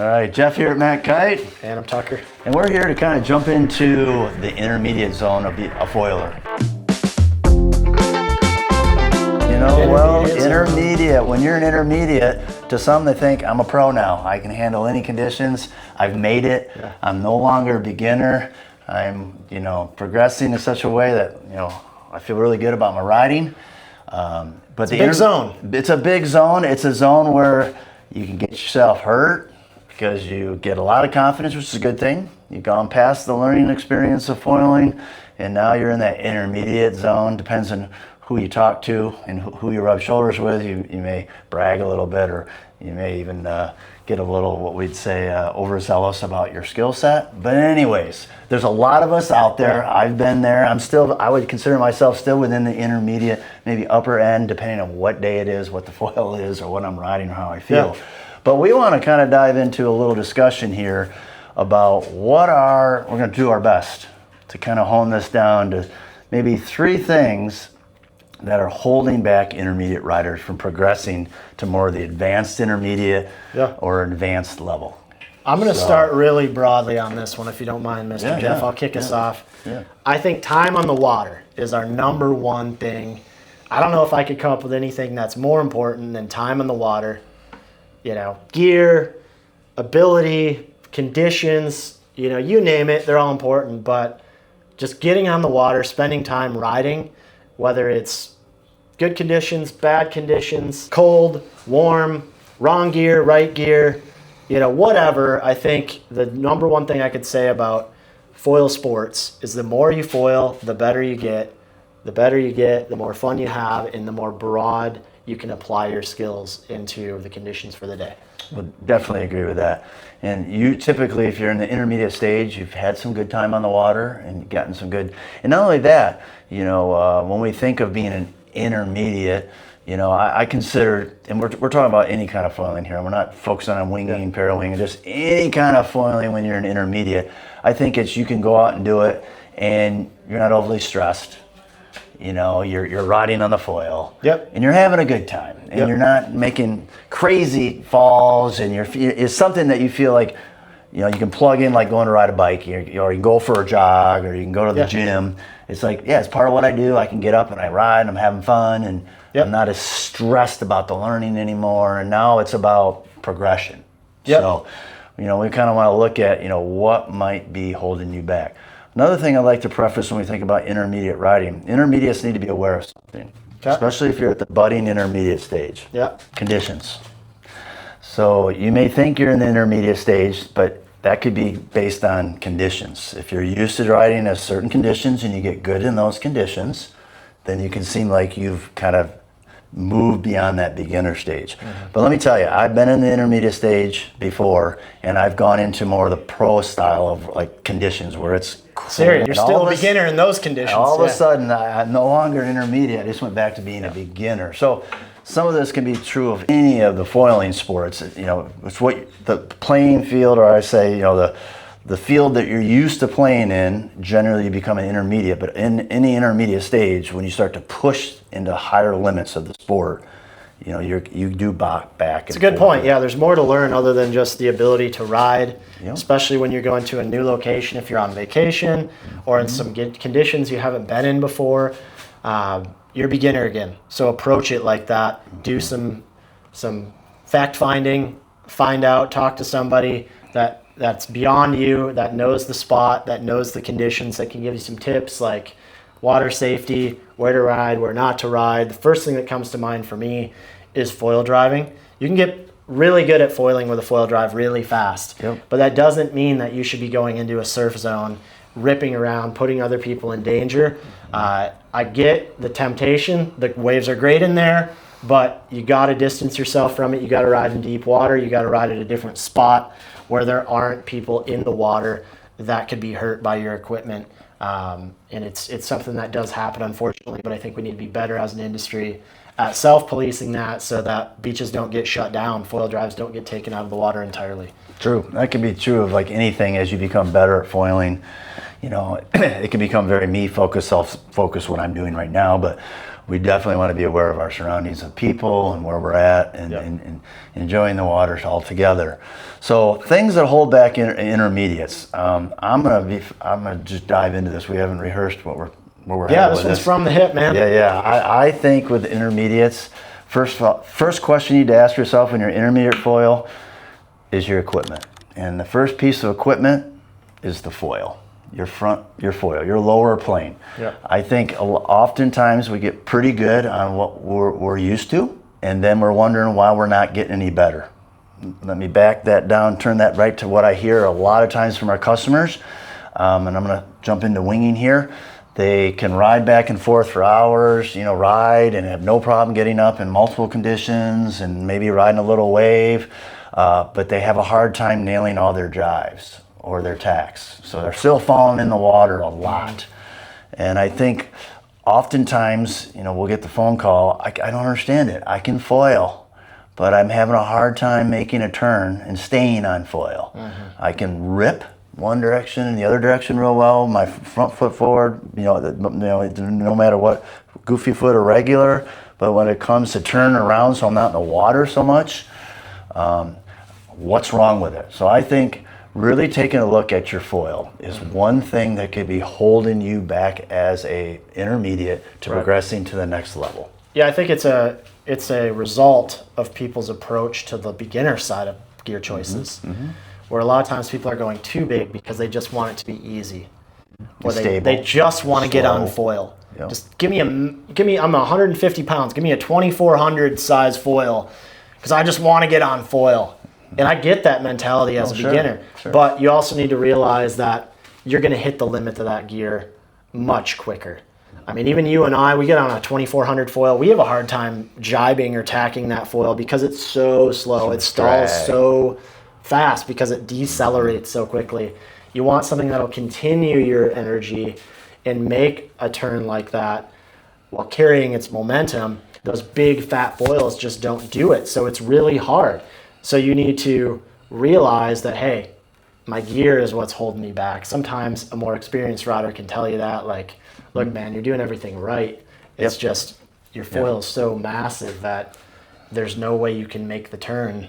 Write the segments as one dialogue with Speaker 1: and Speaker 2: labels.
Speaker 1: All right, Jeff here at MACkite.
Speaker 2: And I'm Tucker.
Speaker 1: And we're here to kind of jump into the intermediate zone of a foiler. Intermediate. When you're an intermediate, to some they think, I'm a pro now. I can handle any conditions. I've made it. Yeah. I'm no longer a beginner. I'm, progressing in such a way that, I feel really good about my riding.
Speaker 2: But it's a big zone.
Speaker 1: It's a big zone. It's a zone where you can get yourself hurt because you get a lot of confidence, which is a good thing. You've gone past the learning experience of foiling, and now you're in that intermediate zone. Depends on who you talk to and who you rub shoulders with. You may brag a little bit, or you may even get a little, what we'd say, overzealous about your skill set. But anyways, there's a lot of us out there. I've been there. I would consider myself still within the intermediate, maybe upper end, depending on what day it is, what the foil is, or what I'm riding, or how I feel. Yeah. But we want to kind of dive into a little discussion here about we're going to do our best to kind of hone this down to maybe 3 things that are holding back intermediate riders from progressing to more of the advanced intermediate or advanced level.
Speaker 2: I'm going to start really broadly on this one, if you don't mind, Mr. Jeff. I'll kick us off. Yeah. I think time on the water is our number one thing. I don't know if I could come up with anything that's more important than time on the water. Gear, ability, conditions, you name it, they're all important. But just getting on the water, spending time riding, whether it's good conditions, bad conditions, cold, warm, wrong gear, right gear, whatever. I think the number one thing I could say about foil sports is the more you foil, the better you get. The better you get, the more fun you have, and the more broad you can apply your skills into the conditions for the day.
Speaker 1: Well, definitely agree with that. And you typically, if you're in the intermediate stage, you've had some good time on the water and gotten some good. And not only that, when we think of being an intermediate, I consider, and we're talking about any kind of foiling here. We're not focusing on winging, parawing, just any kind of foiling when you're an intermediate. I think you can go out and do it, and you're not overly stressed. You're riding on the foil, and you're having a good time, and you're not making crazy falls, and it's something that you feel like, you can plug in, like going to ride a bike, or you can go for a jog, or you can go to the gym. It's like, it's part of what I do. I can get up and I ride, and I'm having fun, and I'm not as stressed about the learning anymore. And now it's about progression. So, we kind of want to look at, what might be holding you back. Another thing I like to preface when we think about intermediate riding, intermediates need to be aware of something, especially if you're at the budding intermediate stage. Conditions. So you may think you're in the intermediate stage, but that could be based on conditions. If you're used to riding at certain conditions and you get good in those conditions, then you can seem like you've kind of moved beyond that beginner stage. But let me tell you, I've been in the intermediate stage before, and I've gone into more of the pro style of conditions where it's cool.
Speaker 2: Serious, you're still a beginner in those conditions.
Speaker 1: All of a sudden, I'm no longer intermediate. I just went back to being a beginner. So some of this can be true of any of the foiling sports. It's what the playing field, or I say, the field that you're used to playing in, generally you become an intermediate. But in any intermediate stage, when you start to push into higher limits of the sport, you do back.
Speaker 2: It's a good point. Yeah, there's more to learn other than just the ability to ride, especially when you're going to a new location, if you're on vacation, or in some conditions you haven't been in before. You're a beginner again. So approach it like that. Do some fact finding, find out, talk to somebody that's beyond you, that knows the spot, that knows the conditions, that can give you some tips like water safety, where to ride, where not to ride. The first thing that comes to mind for me is foil driving. You can get really good at foiling with a foil drive really fast, but that doesn't mean that you should be going into a surf zone, ripping around, putting other people in danger. I get the temptation. The waves are great in there, but you got to distance yourself from it. You got to ride in deep water. You got to ride at a different spot where there aren't people in the water that could be hurt by your equipment. And it's something that does happen, unfortunately, but I think we need to be better as an industry at self-policing that so that beaches don't get shut down, foil drives don't get taken out of the water entirely.
Speaker 1: True. That can be true of anything as you become better at foiling. It can become very me-focused, self-focused, what I'm doing right now, but we definitely want to be aware of our surroundings of people and where we're at and, and enjoying the waters all together. So things that hold back intermediates. I'm gonna just dive into this. We haven't rehearsed what we're
Speaker 2: Yeah, this one's from the hip, man.
Speaker 1: Yeah. I think with intermediates, first question you need to ask yourself when you're intermediate foil is your equipment. And the first piece of equipment is the foil. Your foil, your lower plane.
Speaker 2: Yeah.
Speaker 1: I think oftentimes we get pretty good on what we're used to, and then we're wondering why we're not getting any better. Let me back that down, turn that right to what I hear a lot of times from our customers, and I'm gonna jump into winging here. They can ride back and forth for hours, ride and have no problem getting up in multiple conditions and maybe riding a little wave, but they have a hard time nailing all their jibes or their tacks. So they're still falling in the water a lot. And I think oftentimes, we'll get the phone call, I don't understand it. I can foil, but I'm having a hard time making a turn and staying on foil. Mm-hmm. I can rip one direction and the other direction real well, my front foot forward, no matter what, goofy foot or regular, but when it comes to turning around so I'm not in the water so much, what's wrong with it? So I think really taking a look at your foil is one thing that could be holding you back as a intermediate to progressing to the next level.
Speaker 2: Yeah, I think it's a result of people's approach to the beginner side of gear choices, where a lot of times people are going too big because they just want it to be easy, or they just want to get on foil. Yep. Just give me. I'm 150 pounds. Give me a 2400 size foil, because I just want to get on foil. And I get that mentality as a beginner, but you also need to realize that you're going to hit the limit of that gear much quicker. I mean, even you and I, we get on a 2400 foil, we have a hard time jibing or tacking that foil because it's so slow. It stalls so fast because it decelerates so quickly. You want something that'll continue your energy and make a turn like that while carrying its momentum. Those big fat foils just don't do it, so it's really hard. So you need to realize that, hey, my gear is what's holding me back. Sometimes a more experienced rider can tell you that, like, look, man, you're doing everything right. It's just your foil is so massive that there's no way you can make the turn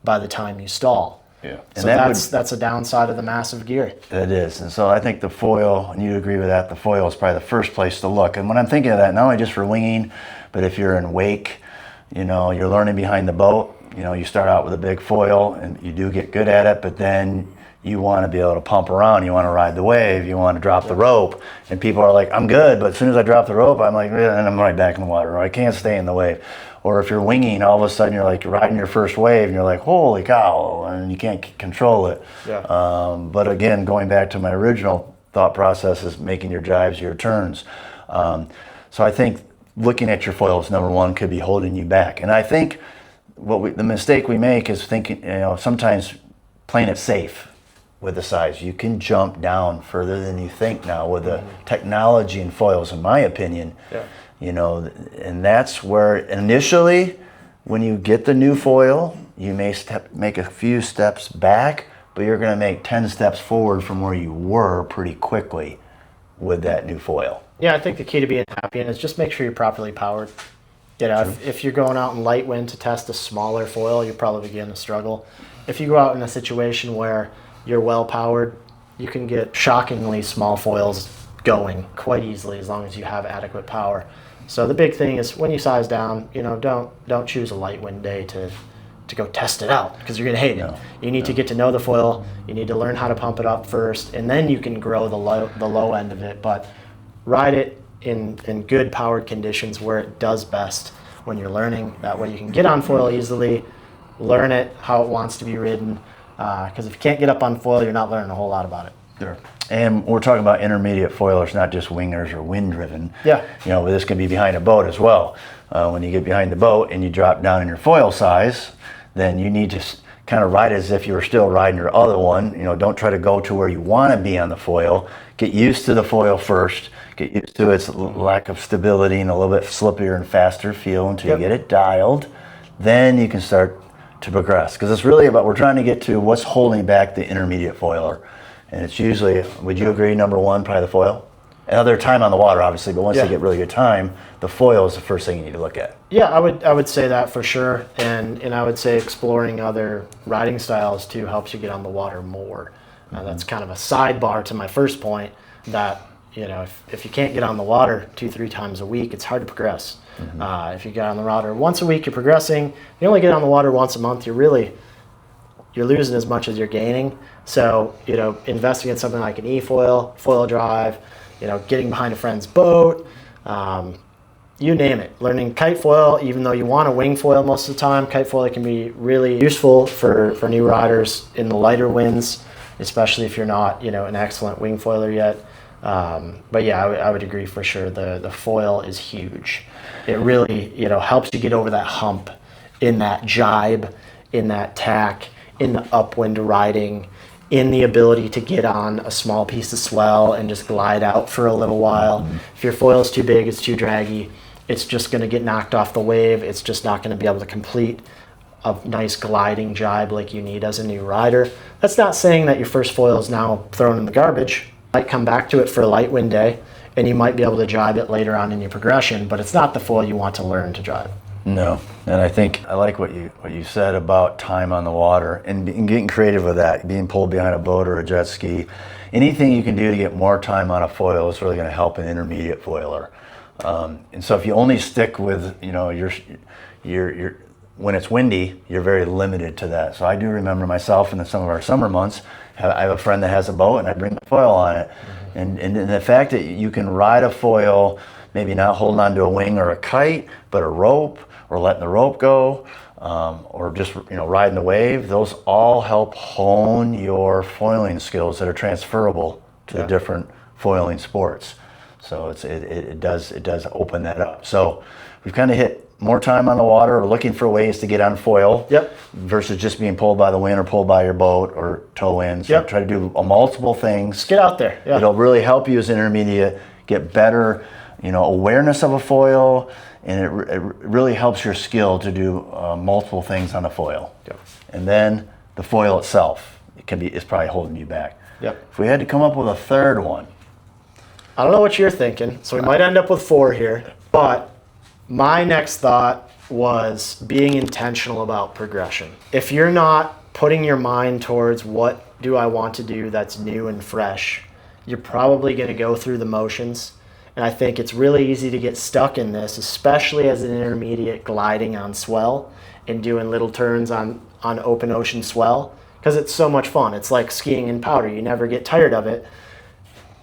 Speaker 2: by the time you stall.
Speaker 1: Yeah.
Speaker 2: So that's a downside of the massive gear.
Speaker 1: It is. And so I think the foil, and you agree with that, the foil is probably the first place to look. And when I'm thinking of that, not only just for winging, but if you're in wake, you're learning behind the boat, you start out with a big foil and you do get good at it, but then you want to be able to pump around, you want to ride the wave, you want to drop the rope, and people are like, I'm good, but as soon as I drop the rope, I'm like, and I'm right back in the water, or I can't stay in the wave. Or if you're winging, all of a sudden you're riding your first wave and you're like, holy cow, and you can't control it. But again, going back to my original thought process is making your jibes your turns. So I think looking at your foils, number one, could be holding you back. And I think the mistake we make is thinking, sometimes playing it safe with the size. You can jump down further than you think now with the technology in foils, in my opinion. And that's where initially, when you get the new foil, you may make a few steps back, but you're going to make 10 steps forward from where you were pretty quickly with that new foil.
Speaker 2: Yeah, I think the key to being happy is just make sure you're properly powered. If you're going out in light wind to test a smaller foil, you're probably going to struggle. If you go out in a situation where you're well powered, you can get shockingly small foils going quite easily as long as you have adequate power. So the big thing is when you size down, don't choose a light wind day to go test it out, because you're going to hate it. You need to get to know the foil. You need to learn how to pump it up first, and then you can grow the low end of it. But ride it in good powered conditions where it does best when you're learning. That way you can get on foil easily, learn it how it wants to be ridden, because if you can't get up on foil, you're not learning a whole lot about it.
Speaker 1: Sure. And we're talking about intermediate foilers, not just wingers or wind driven. But this can be behind a boat as well. When you get behind the boat and you drop down in your foil size, then you need to kind of ride as if you were still riding your other one. Don't try to go to where you want to be on the foil. Get used to the foil first. Get used to its lack of stability and a little bit slippier and faster feel until you get it dialed. Then you can start to progress, because it's really about, we're trying to get to what's holding back the intermediate foiler. And it's usually, would you agree, number one, probably the foil? Other time on the water, obviously, but once
Speaker 2: Yeah.
Speaker 1: they get really good time, the foil is the first thing you need to look at.
Speaker 2: Yeah, I would say that for sure, and I would say exploring other riding styles too helps you get on the water more. That's kind of a sidebar to my first point that, you know, if you can't get on the water 2-3 times a week, it's hard to progress. If you get on the water once a week, you're progressing. If you only get on the water once a month, you're losing as much as you're gaining. So, you know, investing in something like an e-foil, foil drive, you know, getting behind a friend's boat, you name it. Learning kite foil, even though you want a wing foil most of the time, kite foil can be really useful for new riders in the lighter winds, especially if you're not, you know, an excellent wing foiler yet. But yeah, I would agree for sure. The foil is huge. It really, you know, helps you get over that hump in that jibe, in that tack, in the upwind riding, in the ability to get on a small piece of swell and just glide out for a little while. If your foil is too big, it's too draggy, it's just going to get knocked off the wave. It's just not going to be able to complete a nice gliding jibe like you need as a new rider. That's not saying that your first foil is now thrown in the garbage. You might come back to it for a light wind day, and you might be able to jibe it later on in your progression, but it's not the foil you want to learn to jibe.
Speaker 1: No, and I think I like what you said about time on the water and getting creative with that, being pulled behind a boat or a jet ski. Anything you can do to get more time on a foil is really going to help an intermediate foiler. And so if you only stick with, you know, your when it's windy, you're very limited to that. So I do remember myself in some of our summer months, I have a friend that has a boat and I bring the foil on it. And the fact that you can ride a foil, maybe not holding on to a wing or a kite, but a rope, or letting the rope go, or just, you know, riding the wave, those all help hone your foiling skills that are transferable to the different foiling sports. So it does open that up. So we've kind of hit more time on the water, or looking for ways to get on foil, versus just being pulled by the wind or pulled by your boat or tow in. So try to do multiple things.
Speaker 2: Just get out there.
Speaker 1: It'll really help you as an intermediate get better, you know, awareness of a foil, and it really helps your skill to do multiple things on the foil. And then the foil itself, is probably holding you back. If we had to come up with a third one.
Speaker 2: I don't know what you're thinking, so we might end up with 4 here, but my next thought was being intentional about progression. If you're not putting your mind towards what do I want to do that's new and fresh, you're probably going to go through the motions. And I think it's really easy to get stuck in this, especially as an intermediate gliding on swell and doing little turns on open ocean swell, because it's so much fun. It's like skiing in powder. You never get tired of it.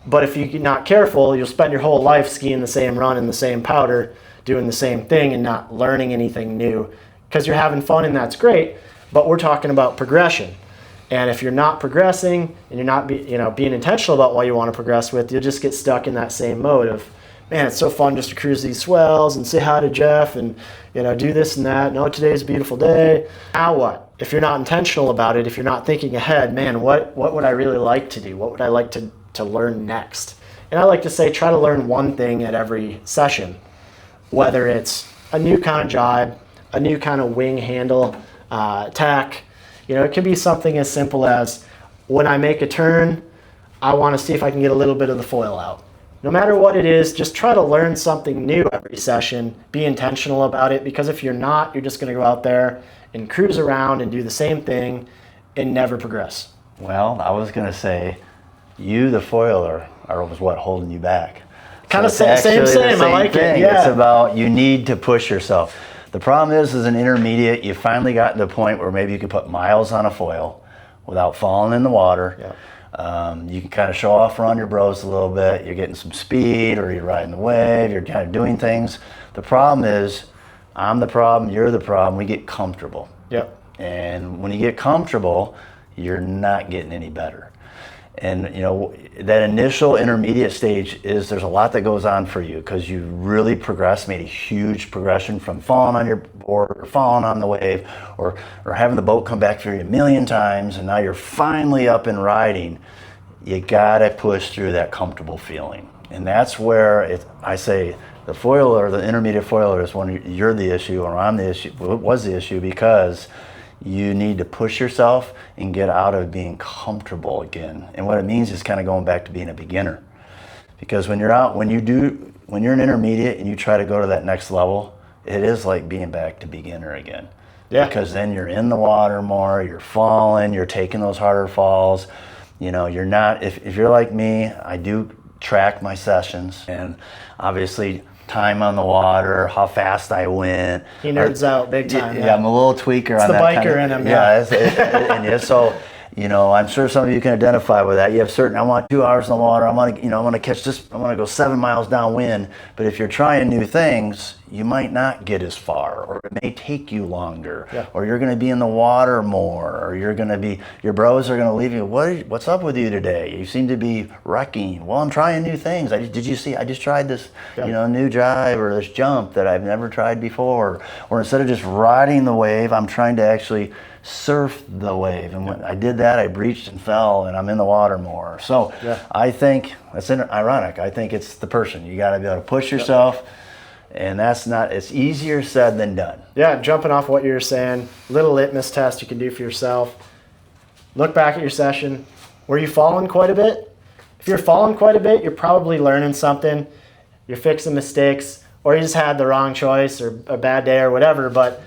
Speaker 2: But if you're not careful, you'll spend your whole life skiing the same run in the same powder, doing the same thing and not learning anything new, because you're having fun and that's great, but we're talking about progression. And if you're not progressing and you're not being intentional about what you want to progress with, you'll just get stuck in that same mode of, man, it's so fun just to cruise these swells and say hi to Jeff and, you know, do this and that. No, today's a beautiful day. Now what? If you're not intentional about it, if you're not thinking ahead, man, what would I really like to do? What would I like to learn next? And I like to say, try to learn one thing at every session, whether it's a new kind of jibe, a new kind of wing handle, tack. You know, it can be something as simple as, when I make a turn, I want to see if I can get a little bit of the foil out. No matter what it is, just try to learn something new every session. Be intentional about it, because if you're not, you're just going to go out there and cruise around and do the same thing and never progress.
Speaker 1: Well, I was going to say, you, the foiler, was what holding you back.
Speaker 2: Kind of
Speaker 1: So it's
Speaker 2: same.
Speaker 1: actually the
Speaker 2: I like
Speaker 1: thing.
Speaker 2: it. Yeah.
Speaker 1: It's about, you need to push yourself. The problem is, as an intermediate, you finally gotten to the point where maybe you can put miles on a foil without falling in the water. You can kind of show off around your bros a little bit. You're getting some speed, or you're riding the wave. You're kind of doing things. The problem is, I'm the problem, you're the problem. We get comfortable. And when you get comfortable, you're not getting any better. And you know, that initial intermediate stage there's a lot that goes on for you, because you really progressed, made a huge progression from falling on your board or falling on the wave, or having the boat come back for you a million times, and now you're finally up and riding. You gotta push through that comfortable feeling. And that's where I say the foiler, the intermediate foiler, is when you're the issue, or I'm the issue, was the issue, because you need to push yourself and get out of being comfortable again. And what it means is kind of going back to being a beginner. Because when you're out, when you're an intermediate and you try to go to that next level, it is like being back to beginner again.
Speaker 2: Yeah.
Speaker 1: Because then you're in the water more, you're falling, you're taking those harder falls. You know, you're not, if you're like me, I do track my sessions, and obviously time on the water, how fast I went.
Speaker 2: He nerds out big time.
Speaker 1: Yeah, I'm a little tweaker
Speaker 2: it's
Speaker 1: on
Speaker 2: the
Speaker 1: that.
Speaker 2: Biker in him.
Speaker 1: So, you know, I'm sure some of you can identify with that. You have certain, I want 2 hours in the water. I want to catch this. I want to go 7 miles downwind. But if you're trying new things, you might not get as far, or it may take you longer, or you're going to be in the water more, or your bros are going to leave you. What's up with you today? You seem to be wrecking. Well, I'm trying new things. Did you see? I just tried this, new jibe or this jump that I've never tried before. Or instead of just riding the wave, I'm trying to actually surf the wave. And when I did that, I breached and fell, and I'm in the water more. So I think that's ironic. I think it's the person. You got to be able to push yourself. And it's easier said than done.
Speaker 2: Yeah, jumping off what you're saying, little litmus test you can do for yourself. Look back at your session. Were you falling quite a bit? If you're falling quite a bit, you're probably learning something. You're fixing mistakes, or you just had the wrong choice or a bad day or whatever. But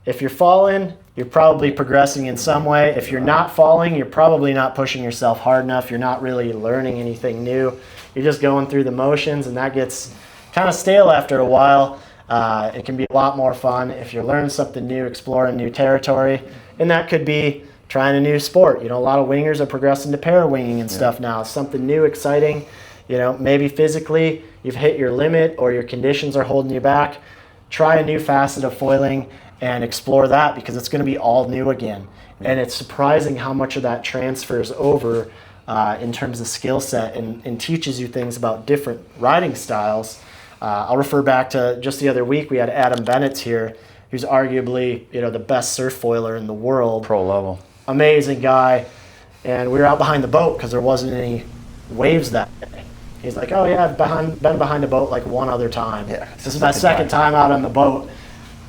Speaker 2: if you're falling, you're probably progressing in some way. If you're not falling, you're probably not pushing yourself hard enough. You're not really learning anything new. You're just going through the motions, and that gets kind of stale after a while. It can be a lot more fun if you're learning something new, exploring new territory, and that could be trying a new sport. You know, a lot of wingers are progressing to parawinging and stuff now. Something new, exciting. You know, maybe physically you've hit your limit or your conditions are holding you back. Try a new facet of foiling and explore that, because it's going to be all new again. And it's surprising how much of that transfers over in terms of skill set and teaches you things about different riding styles. I'll refer back to just the other week, we had Adam Bennetts here, who's arguably, the best surf foiler in the world.
Speaker 1: Pro level.
Speaker 2: Amazing guy. And we were out behind the boat because there wasn't any waves that day. He's like, oh yeah, I've been behind a boat like one other time.
Speaker 1: Yeah,
Speaker 2: this is my second time out on the boat.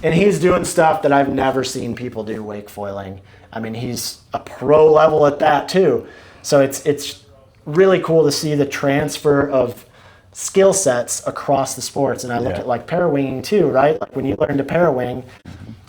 Speaker 2: And he's doing stuff that I've never seen people do wake foiling. I mean, he's a pro level at that too. So it's really cool to see the transfer of skill sets across the sports. And I look at like parawinging too, right? Like when you learn to parawing,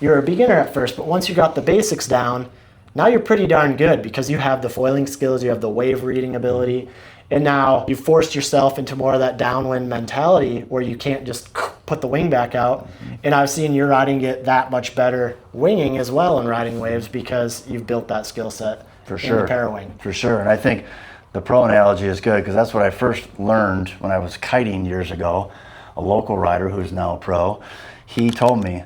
Speaker 2: you're a beginner at first, but once you got the basics down, now you're pretty darn good because you have the foiling skills, you have the wave reading ability, and now you've forced yourself into more of that downwind mentality where you can't just put the wing back out. And I've seen your riding get that much better winging as well in riding waves because you've built that skill set
Speaker 1: for sure.
Speaker 2: In the parawing.
Speaker 1: For sure. And I think the pro analogy is good because that's what I first learned when I was kiting years ago. A local rider who's now a pro, he told me,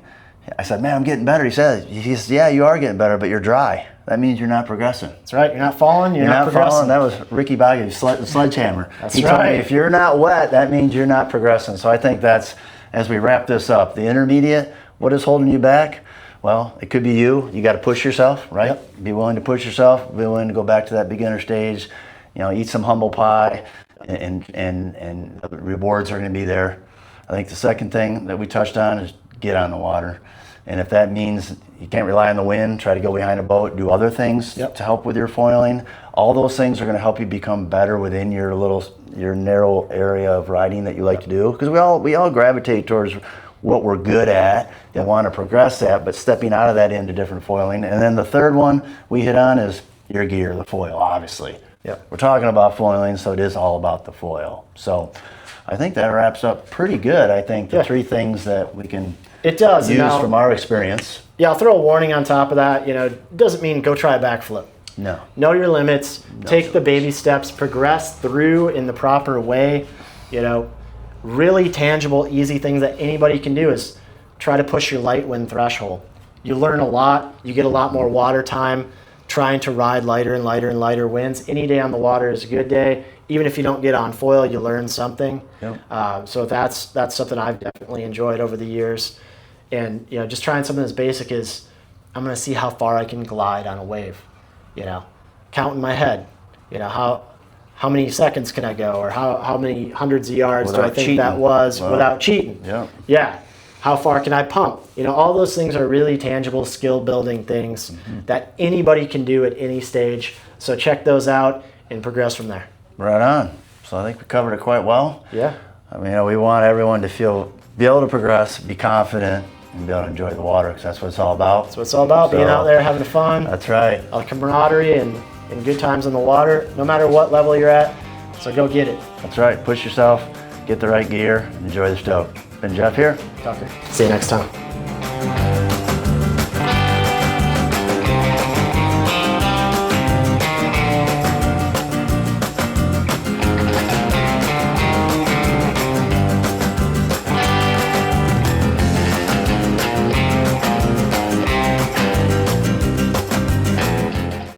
Speaker 1: I said, man, I'm getting better. He says, yeah, you are getting better, but you're dry. That means you're not progressing.
Speaker 2: That's right. You're not falling. You're not progressing.
Speaker 1: Falling. That was Ricky Boggy's sledgehammer.
Speaker 2: That's
Speaker 1: he told me, if you're not wet, that means you're not progressing. So I think that's, as we wrap this up, the intermediate, what is holding you back? Well, it could be you. You got to push yourself, right? Yep. Be willing to push yourself. Be willing to go back to that beginner stage. Eat some humble pie, and the rewards are going to be there. I think the second thing that we touched on is get on the water. And if that means you can't rely on the wind, try to go behind a boat, do other things to help with your foiling. All those things are going to help you become better within your narrow area of riding that you like to do. Because we all gravitate towards what we're good at and want to progress at, but stepping out of that into different foiling. And then the third one we hit on is your gear, the foil, obviously. We're talking about foiling, so it is all about the foil. So I think that wraps up pretty good. I think the three things that we can use from our experience.
Speaker 2: Yeah, I'll throw a warning on top of that. It doesn't mean go try a backflip.
Speaker 1: No.
Speaker 2: Know your limits. Take the baby steps. Progress through in the proper way. Really tangible, easy things that anybody can do is try to push your light wind threshold. You learn a lot. You get a lot more water time trying to ride lighter and lighter and lighter winds. Any day on the water is a good day. Even if you don't get on foil, you learn something. So that's something I've definitely enjoyed over the years. And just trying something as basic as I'm going to see how far I can glide on a wave. Count in my head. How many seconds can I go, or how many hundreds of yards do I think that was without cheating? Yeah. How far can I pump? All those things are really tangible skill building things that anybody can do at any stage. So check those out and progress from there.
Speaker 1: Right on. So I think we covered it quite well.
Speaker 2: Yeah.
Speaker 1: I mean, we want everyone to be able to progress, be confident, and be able to enjoy the water, because that's what it's all about.
Speaker 2: That's what it's all about, being out there, having fun.
Speaker 1: That's right.
Speaker 2: A camaraderie and good times in the water, no matter what level you're at. So go get it.
Speaker 1: That's right. Push yourself, get the right gear, enjoy the stroke. Been Jeff here.
Speaker 2: Tucker. See you next time.